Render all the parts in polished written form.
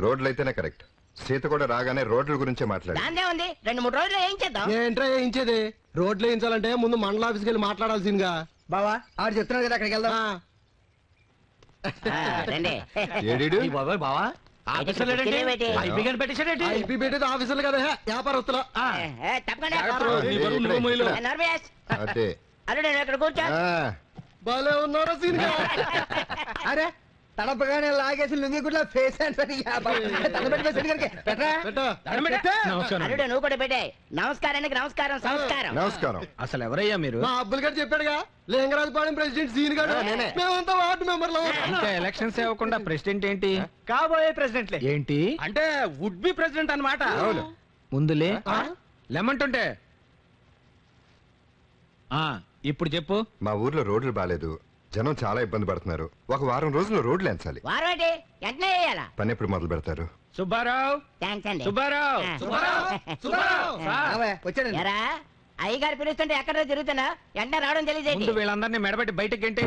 రోడ్లు అయితేనే కరెక్ట్. సీత కూడా రాగానే రోడ్ల గురించే మాట్లాడు. దాందే ఉంది 2-3 రోజులు ఏం చేద్దాం. ఏంట్రా వేయించేది? రోడ్లు వేయించాలంటే ముందు మండల ఆఫీస్కి వెళ్ళి మాట్లాడాల్సిందిగా. బావా ఆడు చెప్తున్నాడు కదా అక్కడికి వెళ్దాం. రండి. ఏడీడు? బావా తినేవేటి? ఐపీ పెట్టేది ఆఫీసులు కదా వ్యాపారస్తుల. తప్పకుండా నర్వేష్ అదే. అల్లుడు నువ్వు ఇక్కడ కూర్చో. భలే ఉన్నారా సీన్ గా. అరే తడపగానే లాగేసి లుంగి కూడా ఫేస్ అల్లుడు నువ్వు కూడా పెట్టే. నమస్కారానికి నమస్కారం, సంస్కారం. నమస్కారం. అసలు ఎవరయ్యా మీరు? మా అబ్బుల్ గారు చెప్పాడుగా, లింగరాజపాలెం ప్రెసిడెంట్ సీన్ గారు. మేమంతా వార్డు మెంబర్లు. ఇంకా ఎలక్షన్స్ ఇవ్వకుండా ప్రెసిడెంట్ ఏంటి? కాబోయే ప్రెసిడెంట్లే. ఏంటి అంటే వుడ్ బి ప్రెసిడెంట్ అన్నమాట. ముందులే లెమంటుంటే. ఇప్పుడు చెప్పు. మా ఊర్లో రోడ్లు బాలేదు, జనం చాలా ఇబ్బంది పడుతున్నారు. ఒక వారం రోజుల్లో రోడ్లు ఎంచాలి. వారవాటి వెంటనే చేయాలా? పని ఎప్పుడు మొదలు పెడతారు? సుబ్బారావు, థ్యాంక్స్ అండి. సుబ్బారావు, వచ్చాడండి. ఎరా అయ్యగారు పిలుస్తుంటే ఎక్కడో తిరుగుతున్నా వెంటనే రావడం తెలియదు. ముందు వీళ్ళందరినీ మెడబెట్టి బయటకి గెంటే.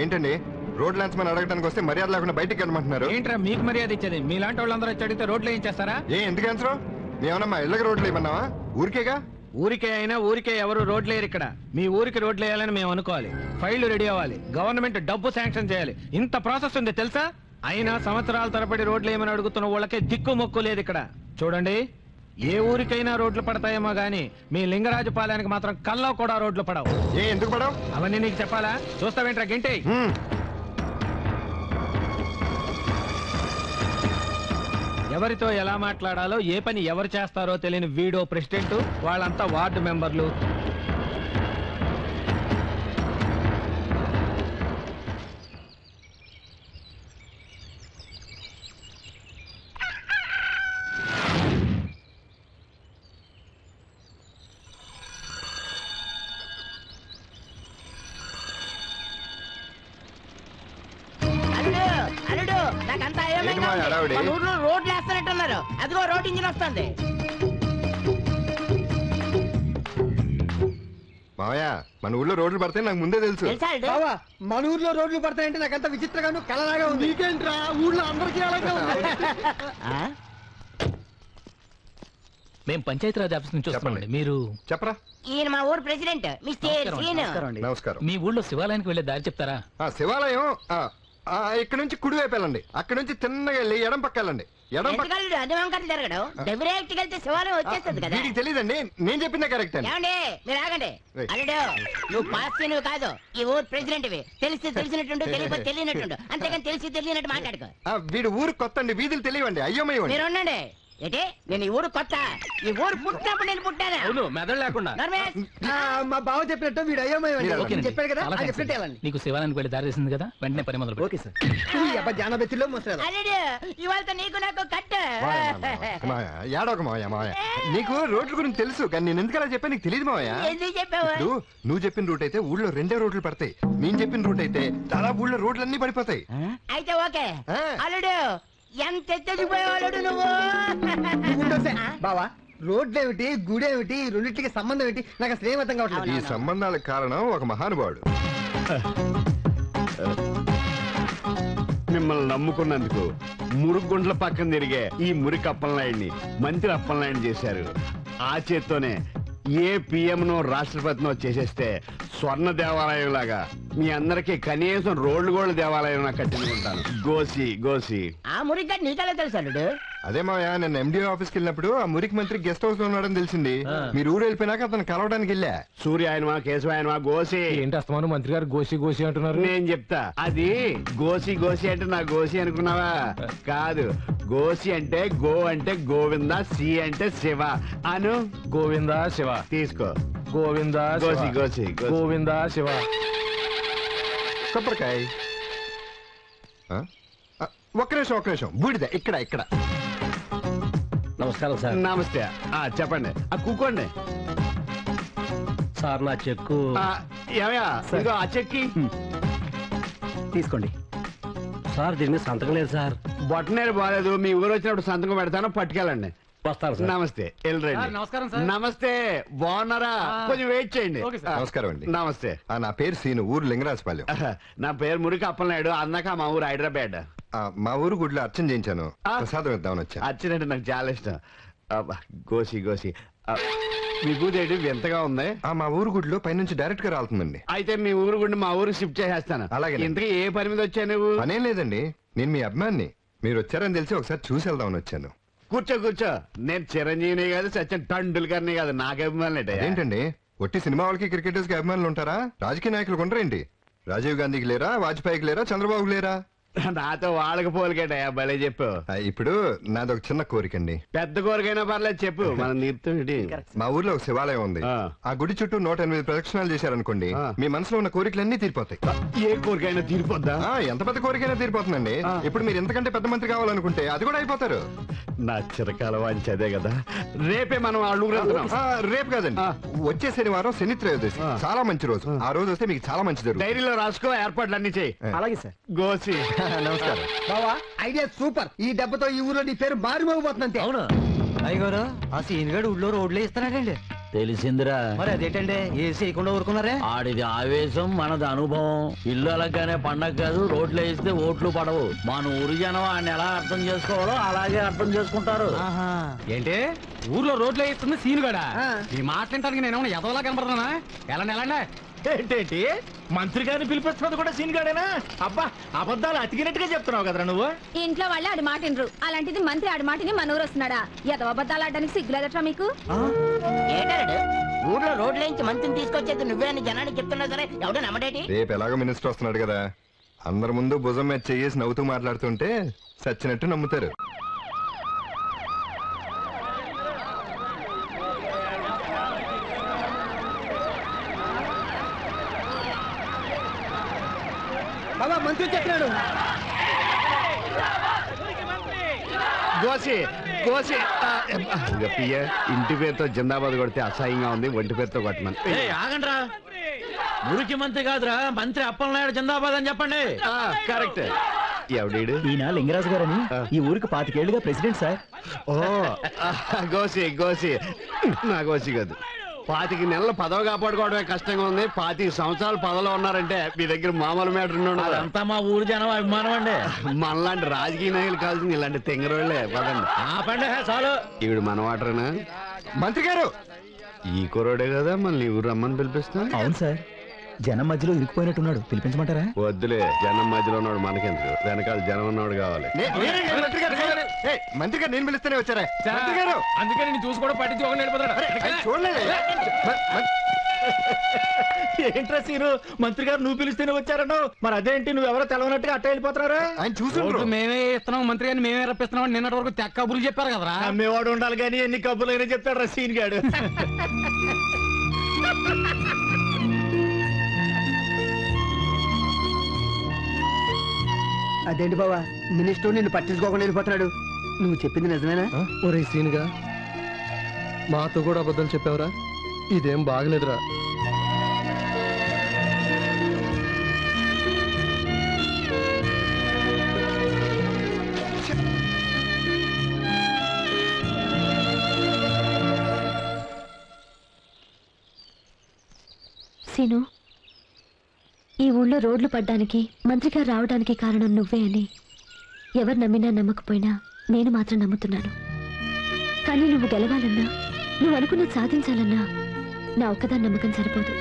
ఏంటండి రోడ్లు ఎంచమని అడగడానికి వస్తే మర్యాద లేకుండా బయటికి వెళ్ళమంటున్నారు? ఏంట్రా మీకు మర్యాద ఇచ్చేది? మీలాంటి వాళ్ళందరూ వచ్చి అడిగితే రోడ్లు ఏం చేస్తారా? ఎందుకు ఎంచరు? మేమన్నా మా ఇళ్ళకి రోడ్లు ఇవ్వన్నావా? ఊరికేగా. ఊరికే అయినా ఊరికే ఎవరు రోడ్లు వేయరు ఇక్కడ. మీ ఊరికి రోడ్లు వేయాలని మేము అనుకోవాలి, ఫైళ్లు రెడీ అవ్వాలి, గవర్నమెంట్ డబ్బు శాంక్షన్ చేయాలి. ఇంత ప్రాసెస్ ఉంది తెలుసా? అయినా సంవత్సరాల తరబడి రోడ్లు ఏమని అడుగుతున్న వాళ్ళకే దిక్కు మొక్కు లేదు ఇక్కడ. చూడండి, ఏ ఊరికైనా రోడ్లు పడతాయేమో గానీ మీ లింగరాజపాలెనికి మాత్రం కల్లో కూడా రోడ్లు పడవు. ఎందుకు పడవు? అవన్నీ నీకు చెప్పాలా? చూస్తావేంట్రా గింటే? ఎవరితో ఎలా మాట్లాడాలో, ఏ పని ఎవరు చేస్తారో తెలియని వీడో ప్రెసిడెంట్, వాళ్ళంతా వార్డు మెంబర్లు. అల్లుడు నాకంతా అయోమయంగా ఉంది. హడావుడి? మన ఊర్లో రోడ్లు వేస్తున్నట్టున్నారు. అదిగో రోడ్ ఇంజిన్ వస్తుంది. మావయ్య మన ఊళ్ళో రోడ్లు పడితే నాకు ముందే తెలుసు. తెలుసా అల్లుడు? బావా మన ఊర్లో రోడ్లు పడతాయంటే నాకంత విచిత్రంగాను కలలాగా ఉంది. నీకేంట్రా ఊళ్ళో అందరికీ అలాగే ఉంది. మేము పంచాయతీరాజ్ ఆఫీస్ నుంచి వస్తున్నామండి. మీరు చెప్పరా? ఈయన మా ఊరు ప్రెసిడెంట్ మిస్టర్ శ్రీను. నమస్కారం. మీ ఊళ్ళో శివాలయానికి వెళ్ళే దారి చెప్తారా? శివాలయం ఇక్కడ నుంచి కుడి వైపు వెళ్ళండి. అక్కడ నుంచి తిన్నగా వెళ్ళి ఎడం పక్క వెళ్ళండి. ఎడం పక్క. ఎందుకల్లుడు అన్ని వంకరలు తిరగడం? డైరెక్ట్ వెళ్తే శివాలయం వచ్చేస్తుంది కదా. వీడికి తెలియదండి, నేను చెప్పిందే కరెక్ట్ అని. ఏమండి మీరు ఆగండి. Right. అల్లుడు నువ్వు పాస్ నువ్వు కాదు, ఈ ఊరు ప్రెసిడెంట్ తెలిసినట్టుండు, తెలియకపోతే తెలియనట్టుండు. అంతేగాని తెలియనట్టు మాట్లాడుకో. వీడు ఊరు కొత్త అండి, వీధులు తెలియవండి. అయ్యమ్మయ్య మీరు ఉండండి. ఏంటి నేను ఈ ఊరు కొత్త? ఈ ఊరు పుట్టినప్పుడు నేను పుట్టాను. అవును, మెదడు లేకుండా. నర్మేష్, మా బావ చెప్పినట్టు వీడు అయ్యమయ్య ఓకేనండి. చెప్పాడు కదా, చాలా అది థాంక్స్ చెప్పినట్టు అండి. వెళ్ళండి. నీకు శివాలయానికి వెళ్ళి దారి చేసింది కదా, వెంటనే పని మొదలు పెట్టు. Okay sir. జానబెత్తిలో ముసలి అల్లుడు ఇవాళ నీకు నాకు కట్ట. ఏడొక మావయ్య. మావయ్య నీకు రోడ్ల గురించి తెలుసు, కానీ నేను ఎందుకలా చెప్పా నీకు తెలియదు మావయ్య. ఎందుకు చెప్పావు? ఇప్పుడు నువ్వు చెప్పిన రూట్ అయితే ఊళ్ళో 2 రోడ్లు పడతాయి. నేను చెప్పిన రూట్ అయితే దాదాపు ఊళ్ళో రోడ్లన్నీ పడిపోతాయి. అయితే ఓకే. ఆ. అల్లుడు ఎంత ఎత్తడిపోయాడు నువ్వు. బావా రోడ్లు ఏమిటి, గుడి ఏమిటి, రెండింటికి సంబంధం ఏంటి నాకు అసలు ఏం అర్థం కావట్లేదు. ఈ సంబంధాలకు కారణం ఒక మహానుభావుడు. మిమ్మల్ని నమ్ముకున్నందుకు మురుగుండ్ల పక్కన తిరిగే ఈ మురికి అప్పలనాయుడిని మంత్రి అప్పలనాయుడు చేశారు. ఆ చేత్తోనే ఏ పిఎంనో రాష్ట్రపతినో చేసేస్తే స్వర్ణ దేవాలయం లాగా మీ అందరికి కనీసం రోడ్లు గోళ్ళ దేవాలయం కట్టించుకుంటాను. గోసి గోసి. ఆ మురిగ్గా నీకెలా తెలుసు అల్లుడు? అదే మావయ్య, నేను ఎండిఓ ఆఫీస్కి వెళ్ళినప్పుడు ఆ మురికి మంత్రి గెస్ట్ హౌస్ లో ఉన్నాడని తెలిసింది. మీరు ఊరు వెళ్ళిపోయినాక అతను కలవడానికి వెళ్ళా. సూర్యాయనమా కేశవాయనమా గోసి. ఏంటి అస్తమాను మంత్రి గారు గోసి గోసి అంటున్నారు? నేను చెప్తా. అది గోసి గోసి అంటే నా గోసి అనుకున్నావా? కాదు, గోసి అంటే గో అంటే గోవింద, సి అంటే శివ అను. గోవిందా శివ. తీసుకో. గోవిందా గోసి గోసి గోసి. గోవిందా శివ. కొబ్బరికాయ. ఒక్క నిమిషం. బూడిద ఇక్కడ ఇక్కడ. నమస్కారం సార్. నమస్తే. చెప్పండి. కూకోండి సార్. నా చెక్కు ఏమయ్యా, ఇదిగో ఆ చెక్కి తీసుకోండి సార్. దీని మీద సంతకం లేదు సార్. బొట్టనేరు బాగాలేదు, మీ ఊరు వచ్చినప్పుడు సంతకం పెడతాను, పట్టుకెళ్ళండి. వస్తాను సార్. నమస్తే. వెళ్ళరండి. నమస్కారం సార్. నమస్తే. బాగున్నారా? కొంచెం వెయిట్ చేయండి. నమస్కారం అండి. నమస్తే. నా పేరు సీను, ఊరు లింగరాజపాలెం. నా పేరు మురికి అప్పలనాయుడు. అన్నాక మా ఊరు హైదరాబాద్. మా ఊరు గుడిలో అర్చన చేయించాను ఆ. ప్రసాదం ఇద్దామని వచ్చా అచ్చినట్టు నాకు చాలా ఇష్టం అబ్బా, గోసి గోసి విభూదేవి వింతగా ఉంది. మా ఊరు గుడిలో పైనుంచి డైరెక్ట్ గా రాలుతుందండి. అయితే మీ ఊరు గుండి మా ఊరికి షిఫ్ట్ చేసేస్తాను. అలాగే. ఇంతకీ ఏ పని మీద వచ్చా నువ్వు? పనేం లేదండి, నేను మీ అభిమాన్ని. మీరు వచ్చారని తెలిసి ఒకసారి చూసి వెళ్దామని వచ్చాను. కూర్చో కూర్చో. నేను చిరంజీవిని కాదు, సచిన్ టండూల్కర్ని కాదు, నాకు అభిమానులు ఏంటండి ఒట్టి సినిమా వాళ్ళకి క్రికెటర్స్ కి అభిమానులు ఉంటారా? రాజకీయ నాయకులు ఉండరేంటి? రాజీవ్ గాంధీకి లేరా, వాజ్పేయికి లేరా, చంద్రబాబుకి లేరా? నాతో వాళ్ళకి పోలికేటయా, భలే చెప్పు. ఇప్పుడు నాదొక చిన్న కోరికండి. పెద్ద కోరికైనా పర్లేదు చెప్పు, మనం నీరుతుంది. మా ఊర్లో ఒక శివాలయం ఉంది. ఆ. ఆ గుడి చుట్టూ 108 ప్రదక్షిణాలు చేశారనుకోండి, ఆ. మీ మనసులో ఉన్న కోరికలన్నీ తీరిపోతాయి. ఏ కోరికైనా తీరిపోద్దా? ఎంత పెద్ద కోరికైనా తీరిపోతుందండి. ఆ. ఇప్పుడు మీరు ఎంతకంటే పెద్ద మంత్రి కావాలనుకుంటే అది కూడా అయిపోతారు. నా చిరకాల వాంచి అదే కదా. రేపే మనం అడుగు రేపు కాదండి, ఆ. వచ్చే శనివారం శని త్రయోదశి, ఆ. చాలా మంచి రోజు. ఆ రోజు వస్తే మీకు చాలా మంచి జరుగుతుంది. డైరీలో రాసుకో, ఏర్పాట్లు అన్ని చేయి. అలాగే సార్. గోసి. నమస్కారం. బావా ఐడియా సూపర్. ఈ దెబ్బతో ఈ ఊర్లో నీ పేరు మారిమోగిపోతుంది అంతే. అవును అయ్యగారు ఆ సీన్ గడు ఊళ్ళో రోడ్లు ఇస్తున్నాడండి. తెలిసిందిరా. మరి అదేంటండి ఏసీ వేయకుండా ఊరుకున్నారే? ఆడిది ఆవేశం, మనది అనుభవం. ఇల్లు అలాగానే పండగ కాదు, రోడ్లు వేస్తే ఓట్లు పడవు. మన ఊరి జనం ఆయన ఎలా అర్థం చేసుకోవాలో అలాగే అర్థం చేసుకుంటారు. ఆహా. ఏంటి ఊర్లో రోడ్లు వేస్తుంది సీనుగాడా? ఆ. ఈ మాట్లాడటానికి నేను ఎదవలా కనపడుతున్నా? ఎలాండి ఏంటేంటి మంత్రి గారిని పిలిపిస్తున్నది కూడా సీనుగాడేనా? అబ్బా, అబద్ధాలు అతికినట్టుగా చెప్తున్నావు కదరా నువ్వు. ఇంట్లో వాళ్ళే ఆడి మాట వినరు. అలాంటిది మంత్రి ఆడి మాటని మన ఊరు వస్తున్నాడా? ఎదవ అబద్ధాలు ఆడడానికి సిగ్గులేదట్రా మీకు? ఏటాడు ఊర్లో రోడ్లేంచి మంత్రిని తీసుకొచ్చేది నువ్వే అని జనానికి చెప్తున్నావు సరే, ఎవడో నమ్మడేటి? రేపు ఎలాగో మినిస్టర్ వస్తున్నాడు కదా, అందరి ముందు భుజం మీద చెయ్యేసి నవ్వుతూ మాట్లాడుతుంటే సచ్చినట్టు నమ్ముతారు. బాబా మంత్రి చెప్పినాడు. గోసి గోసి. ఇక పియ్య, ఇంటి పేరుతో జిందాబాద్ కొడితే అసహ్యంగా ఉంది, ఒంటి పేరుతో కొట్టమని. ఆగండ్రా, మురికి మంత్రి కాదురా, మంత్రి అప్పలనాయుడు జిందాబాద్ అని చెప్పండి. కరెక్ట్. ఎవడీడు? ఈయన లింగరాజు గారని ఈ ఊరికి 25 ఏళ్లుగా ప్రెసిడెంట్ సార్. ఓ గోసి గోసి. నా గోసి కాదు. 25 నెలల పదవి కాపాడుకోవడమే కష్టంగా ఉంది. 25 సంవత్సరాలు పదవిలో ఉన్నారంటే మీ దగ్గర మామూలు మేటర్ ఉన్నాడు. అదంతా మా ఊరి జనం అభిమానం అండి. మనలాంటి రాజకీయ నాయకులు కావాల్సింది ఇలాంటి తెంగరోళ్లే. పదండి. ఆపండి చాలు. ఈవిడ మన వాటరేనా? మంత్రి గారు, ఈ కురోడే కదా మళ్ళీ ఊరు రమ్మని పిలిపిస్తా. అవును సార్, జనం మధ్యలో ఇరుక్కుపోయినట్టున్నాడు, పిలిపించమంటారా? వద్దులే, జనం మధ్యలో ఉన్నాడు మనకెందుకు, వెనకాల జనం ఉన్నాడు కావాలి. నేనండి మంత్రి గారు. ఏయ్, మంత్రి గారు నేను పిలుస్తూనే వచ్చారా? మంత్రి గారు, అందుకే నేను చూసి కూడా పట్టించుకోకుండా వెళ్ళిపోతాడు. ఆయన చూడలేదు. ఏంట్రా సీను, మంత్రి గారు నువ్వు పిలిస్తేనే వచ్చారను, మరి అదేంటి నువ్వెవరో తెలవనట్టుగా అట్ట వెళ్ళిపోతున్నారా? ఆయన చూసుండ్రు. ఓట్లు మేమే ఇస్తున్నాం, మంత్రి గారిని మేమే రప్పిస్తున్నాం అని నిన్నటి వరకు తెక్క కబుర్లు చెప్పారు కదరా. అమ్మేవాడు ఉండాలి కానీ ఎన్ని కబుర్లైనా చెప్తాడు రా సీన్ గాడు. అదేంటి బావా మినిస్టర్ నిన్ను పట్టించుకోకుండా వెళ్ళిపోతున్నాడు? నువ్వు చెప్పింది నిజమేనా? ఒరే సీన్గా, మాతో కూడా అబద్ధం చెప్పావురా. ఇదేం బాగలేదురా. సీను, ఈ ఊళ్ళో రోడ్లు పడ్డానికి మంత్రిగారు రావడానికి కారణం నువ్వే అని ఎవరు నమ్మినా నమ్మకపోయినా నేను మాత్రం నమ్ముతున్నాను. కానీ నువ్వు గెలవాలన్నా, నువ్వు అనుకున్నది సాధించాలన్నా నా ఒక్కదాని నమ్మకం సరిపోదు.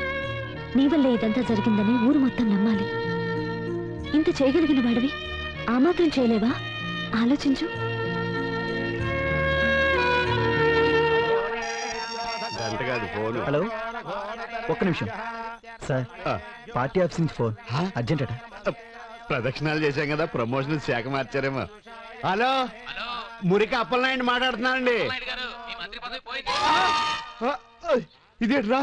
నీ వల్లే ఇదంతా జరిగిందని ఊరు మొత్తం నమ్మాలి. ఇంత చేయగలిగిన వాడివి ఆ మాత్రం చేయలేవా? ఆలోచించు. గంట కాదు ఫోన్. హలో, ఒక్క నిమిషం సార్, పార్టీ ఆఫీస్ నుంచి ఫోన్, అర్జెంట్ అట. ప్రదక్షిణాలు చేశాం కదా, ప్రమోషన్ శాఖ మార్చారేమో. హలో, మురికి అప్పలనాయుడు మాట్లాడుతున్నానండి. ఇదేట్రా?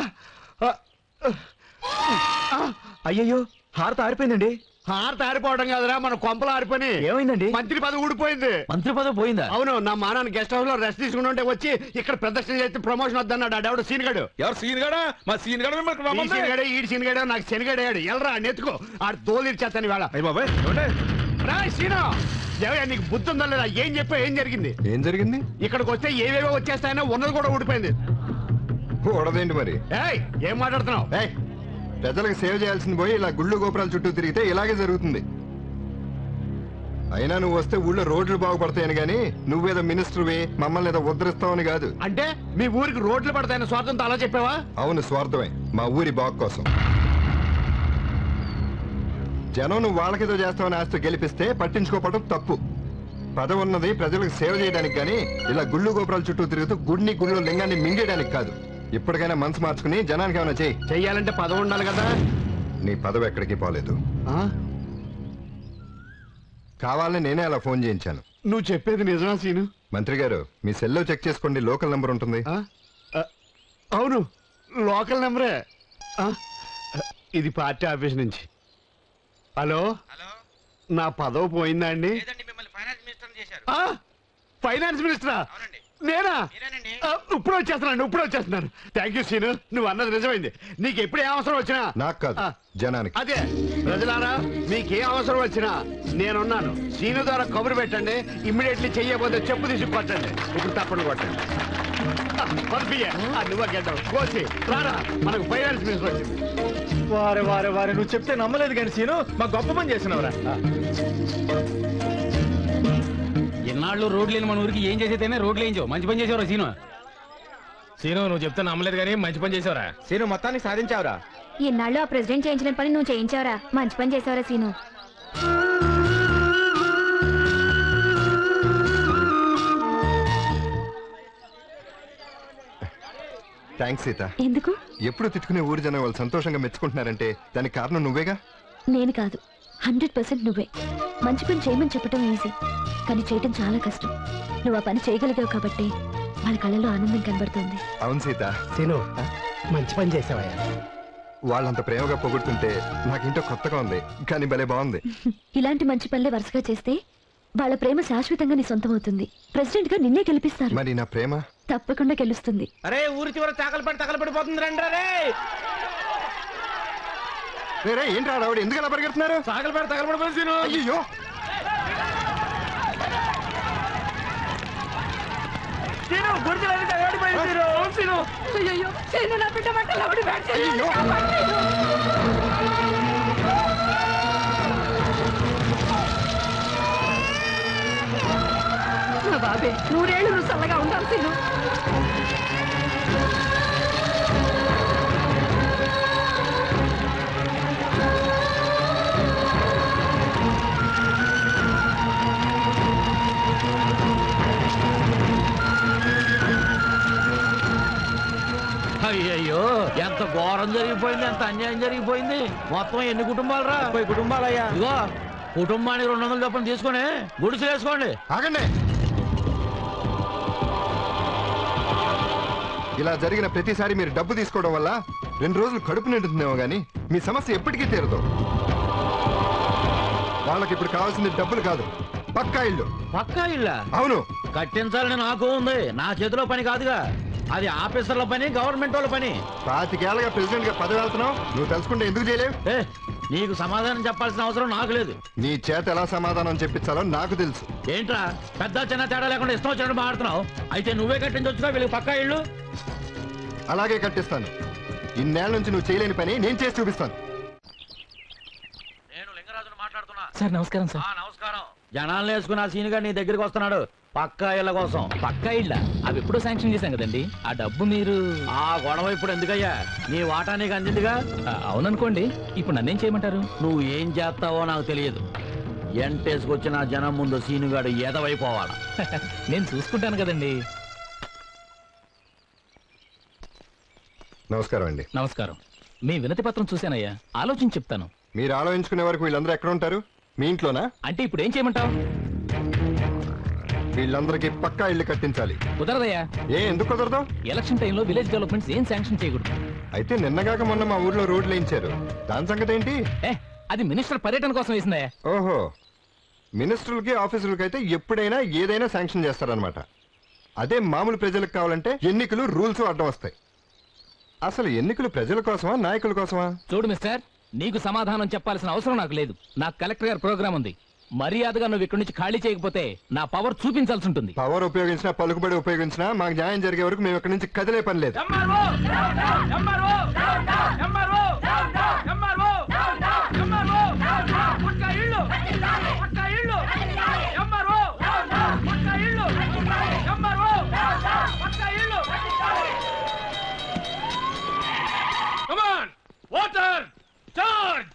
అయ్యయ్యో, హారత ఆరిపోయిందండి. హారత ఆరిపోవడం కాదురా, మన కొంపలు ఆరిపోయి. ఏమైందండి? మంత్రి పదవి ఊడిపోయింది. మంత్రి పదవి పోయిందా? అవును, నా మానాన్ని గెస్ట్ హౌస్ లో రెస్ట్ తీసుకుంటుంటే వచ్చి ఇక్కడ ప్రదర్శన చేస్తే ప్రమోషన్ వద్దన్నాడు. ఆడెవడు సీన్గాడు. ఎవరు సీన్ గడా? మా సీన్ గడ ఈ సీన్గాడే, ఈడి సీన్గాడే, నాకు శనిగాడాడు. ఎల్రా నెత్తుకో, ఆడు తోలిర్చేస్తాను ఇవాళ. రాయ్ సీను, ఎవయ్యా నీకు బుద్ధి ఉందా లేదా? ఏం చెప్పా, ఏం జరిగింది? ఏం జరిగింది? ఇక్కడికి వస్తే ఏవేవో వచ్చేస్తాయనో, ఉన్నది కూడా ఊడిపోయింది. కూడదేంటి మరి? ఏయ్, ఏం మాట్లాడుతున్నావు? ఏయ్, ప్రజలకు సేవ చేయాల్సింది పోయి ఇలా గుళ్ళు గోపురాల చుట్టూ తిరిగితే ఇలాగే జరుగుతుంది. అయినా నువ్వు వస్తే ఊళ్ళో రోడ్లు బాగుపడతాయని గాని నువ్వేదో మినిస్టర్వి మమ్మల్ని ఏదో ఉద్ధరిస్తావని కాదు. అంటే మీ ఊరికి రోడ్లు పడతాయన్న స్వార్థంతో అలా చెప్పావా? అవును, స్వార్థమే. మా ఊరి బాగు కోసం. జనం నువ్వు వాళ్ళకేదో చేస్తావని ఆస్తి గెలిపిస్తే పట్టించుకోవడం తప్పు. పదవి ఉన్నది ప్రజలకు సేవ చేయడానికి గాని ఇలా గుళ్ళు గోపురాల చుట్టూ తిరుగుతూ గుడిని గుళ్ళు లింగాన్ని మింగేయడానికి కాదు. ఇప్పటికైనా మనసు మార్చుకుని జనానికి ఏమైనా చెయ్యి. చెయ్యాలంటే పదవి ఉండాలి కదా. నీ పదవి ఎక్కడికి పోలేదు. కావాలని నేనే అలా ఫోన్ చేయించాను. నువ్వు చెప్పేది నిజమా సీను? మంత్రి గారు, మీ సెల్లో చెక్ చేసుకోండి, లోకల్ నెంబర్ ఉంటుంది. అవును, లోకల్ నెంబరే. ఇది పార్టీ ఆఫీస్ నుంచి. హలో, నా పదవి పోయిందా అండి? ఫైనాన్స్ మినిస్టరా? నేనా? ఇప్పుడు వచ్చేస్తున్నాను. థ్యాంక్ యూ సీను, నువ్వు అన్నది నిజమైంది. నీకు ఎప్పుడు ఏ అవసరం వచ్చినా నాకు కాదు, జనానికి. అదే ప్రజలారా, మీకు ఏ అవసరం వచ్చినా నేనున్నాను. సీను ద్వారా కబురు పెట్టండి. ఇమ్మీడియట్లీ చెయ్యబోతే చెప్పు తీసి కొట్టండి. ఇప్పుడు తప్పని కొట్టండి. పంపియ్యే నువ్వు గెడ్డం కోసి రారా, మనకు ఫైనాన్స్ మినిస్టర్ వచ్చింది. వారే నువ్వు చెప్తే నమ్మలేదు కానీ సీను, మా గొప్ప పని చేసినవరా. ఎన్నాళ్ళు రోడ్లు లేని మన ఊరికి ఏం చేసేదైనా రోడ్లు వేయించావు. మంచి పని చేసేవరా సీను. సీను, నువ్వు చెప్తే నమ్మలేదు కానీ మంచి పని చేసేవరా. సీను, మొత్తానికి సాధించావురా. ఇన్నాళ్ళు ఆ ప్రెసిడెంట్ చేయించిన పని నువ్వు చేయించావురా. మంచి పని చేసావురా సీను. థ్యాంక్స్ సీత. ఎందుకు? ఎప్పుడు తిట్టుకునే ఊరి జనం వాళ్ళు సంతోషంగా మెచ్చుకుంటున్నారంటే దానికి కారణం నువ్వేగా. నేను కాదు, 100% నువ్వే. మంచి పని చేయమని చెప్పడం ఈజీ, కానీ చేయటం చాలా కష్టం. నువ్వు ఆ పని చేయగలిగావు కాబట్టి వాళ్ళ కళ్ళలో ఆనందం కనబడుతుంది. అవును సీత. సీను, మంచి పని చేసావయ్యా. వాళ్ళంత ప్రేమగా పొగుడుతుంటే నాకింటో కొత్తగా ఉంది, కానీ భలే బాగుంది. ఇలాంటి మంచి పనులే వరుసగా చేస్తే వాళ్ళ ప్రేమ శాశ్వతంగా నీ సొంతం అవుతుంది. ప్రెసిడెంట్ గా నిన్నే గెలిపిస్తారు. మరి నా ప్రేమ తప్పకుండా గెలుస్తుంది. అరే, ఊరి చివర తగలబడిపోతుంది రండి. రే ఏంటి ఆవిడ ఎందుకు అలా పరిగెడుతున్నారు? తగలబడిపోయింది సీను. అయ్యో, అయ్యో. బాబే, నూరేళ్ళు నువ్వు చల్లగా ఉండాలి సీను. అయ్యయ్యో, ఎంత ఘోరం జరిగిపోయింది, ఎంత అన్యాయం జరిగిపోయింది. మొత్తం ఎన్ని కుటుంబాలు రా? 30 కుటుంబాలయ్యా. ఇదిగో, కుటుంబానికి 200 చొప్పున తీసుకొని గుడిసెలు వేసుకోండి. ఆగండి. ఇలా జరిగిన ప్రతిసారి మీరు డబ్బు తీసుకోవడం వల్ల 2 రోజులు కడుపు నిండుతుందేమో గానీ మీ సమస్య ఎప్పటికీ తీరదు. వాళ్ళకి ఇప్పుడు కావాల్సింది డబ్బులు కాదు, పక్కా ఇల్లు. పక్కా ఇల్లా? అవును. కట్టించాలని నాకు ఉంది, నా చేతిలో పని కాదుగా. అది ఆఫీసర్ల పని, గవర్నమెంట్ వాళ్ళ పని. 25 ఏళ్ళగా ప్రెసిడెంట్ గా పదవి వెళ్తున్నావు, నువ్వు తెలుసుకుంటే ఎందుకు చేయలేవు? నీకు సమాధానం చెప్పాల్సిన అవసరం నాకు లేదు. నీ చేత ఎలా సమాధానం చెప్పించాలో నాకు తెలుసు. ఏంట్రా, పెద్ద చిన్న తేడా లేకుండా ఇష్టం వచ్చినట్టు మాట్లాడుతున్నావు? అయితే నువ్వే కట్టించొచ్చుగా వీళ్ళకి పక్కా ఇల్లు. అలాగే కట్టిస్తాను. ఇన్నేళ్ల నుంచి నువ్వు చేయలేని పని నేను చేసి చూపిస్తాను. నేను లింగరాజును మాట్లాడుతున్నా. సార్ నమస్కారం సార్. నమస్కారం. జనాలను వేసుకున్న సీనుగా నీ దగ్గరికి వస్తున్నాడు పక్కా ఇళ్ళ కోసం. పక్కా ఇళ్ళ అవి ఎప్పుడో శాంక్షన్ చేశాం కదండి. ఆ డబ్బు మీరు ఆ గొడవ ఇప్పుడు ఎందుకయ్యా? నీ వాటా నీకు అందిందిగా. అవుననుకోండి, ఇప్పుడు నన్నేం చేయమంటారు? నువ్వు ఏం చేస్తావో నాకు తెలియదు. ఎంటేసుకొచ్చిన జనం ముందు సీనుగాడు ఎదవైపోవాలా. నేను చూసుకుంటాను కదండి. నమస్కారం అండి. నమస్కారం. మీ వినతి పత్రం చూశానయ్యా, ఆలోచించి చెప్తాను. మీరు ఆలోచించుకునే వరకు వీళ్ళందరూ ఎక్కడ ఉంటారు? మీ ఇంట్లోనా? అంటే ఇప్పుడు ఏం చేయమంటావు? వీళ్ళందరికీ పక్కా ఇల్లు కట్టించాలి. కుదరదయ్యా. ఎందుకు కుదరదు? ఎలక్షన్ టైంలో విలేజ్ డెవలప్మెంట్స్ ఏం శాంక్షన్ చేయకూడదు. అయితే నిన్నగాక మొన్న మా ఊర్లో రోడ్లు వేయించారు, దాని సంగతి ఏంటి? అది మినిస్టర్ పర్యటన కోసం వేసిందయ్యా. ఓహో, మినిస్టర్లకి ఆఫీసర్లకి అయితే ఎప్పుడైనా ఏదైనా శాంక్షన్ చేస్తారనమాట. అదే మామూలు ప్రజలకు కావాలంటే ఎన్నికలు రూల్స్ అడ్డం వస్తాయి. అసలు ఎన్నికలు ప్రజల కోసమా నాయకుల కోసమా? చూడు మిస్టర్, నీకు సమాధానం చెప్పాల్సిన అవసరం నాకు లేదు. నాకు కలెక్టర్ గారి ప్రోగ్రామ్ ఉంది. మర్యాదగా నువ్వు ఇక్కడి నుంచి ఖాళీ చేయకపోతే నా పవర్ చూపించాల్సి ఉంటుంది. పవర్ ఉపయోగించినా పలుకుబడి ఉపయోగించినా మాకు న్యాయం జరిగే వరకు మేము ఇక్కడి నుంచి కదిలే పని లేదు. Water charge.